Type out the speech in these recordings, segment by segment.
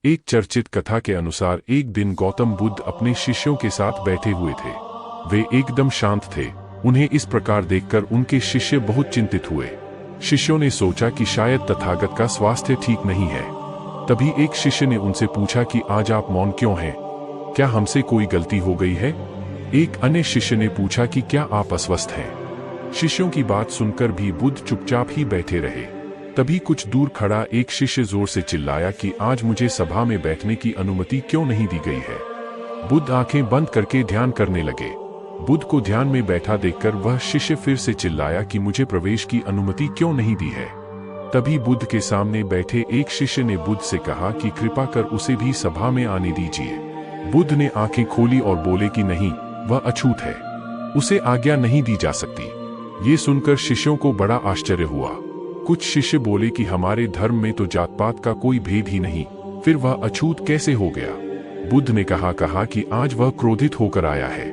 एक चर्चित कथा के अनुसार एक दिन गौतम बुद्ध अपने शिष्यों के साथ बैठे हुए थे। वे एकदम शांत थे। उन्हें इस प्रकार देखकर उनके शिष्य बहुत चिंतित हुए। शिष्यों ने सोचा कि शायद तथागत का स्वास्थ्य ठीक नहीं है। तभी एक शिष्य ने उनसे पूछा कि आज आप मौन क्यों हैं? क्या हमसे कोई गलती हो गई है? एक अन्य शिष्य ने पूछा कि क्या आप अस्वस्थ हैं? शिष्यों की बात सुनकर भी बुद्ध चुपचाप ही बैठे रहे। तभी कुछ दूर खड़ा एक शिष्य जोर से चिल्लाया कि आज मुझे सभा में बैठने की अनुमति क्यों नहीं दी गई है? बुद्ध आंखें बंद करके ध्यान करने लगे। बुद्ध को ध्यान में बैठा देखकर वह शिष्य फिर से चिल्लाया कि मुझे प्रवेश की अनुमति क्यों नहीं दी है? तभी बुद्ध के सामने बैठे एक शिष्य ने बुद्ध से कहा कि कृपा कर उसे भी सभा में आने दीजिए। बुद्ध ने आंखें खोली और बोले कि नहीं, वह अछूत है, उसे आज्ञा नहीं दी जा सकती। ये सुनकर शिष्यों को बड़ा आश्चर्य हुआ। कुछ शिष्य बोले कि हमारे धर्म में तो जात पात का कोई भेद ही नहीं, फिर वह अछूत कैसे हो गया? बुद्ध ने कहा कि आज वह क्रोधित होकर आया है।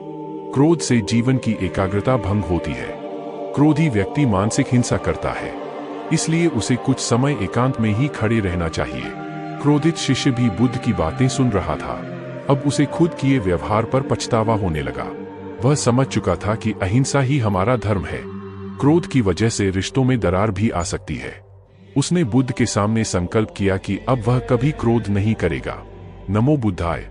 क्रोध से जीवन की एकाग्रता भंग होती है। क्रोधी व्यक्ति मानसिक हिंसा करता है, इसलिए उसे कुछ समय एकांत में ही खड़े रहना चाहिए। क्रोधित शिष्य भी बुद्ध की बातें सुन रहा था। अब उसे खुद किए व्यवहार पर पछतावा होने लगा। वह समझ चुका था कि अहिंसा ही हमारा धर्म है। क्रोध की वजह से रिश्तों में दरार भी आ सकती है। उसने बुद्ध के सामने संकल्प किया कि अब वह कभी क्रोध नहीं करेगा। नमो बुद्धाय।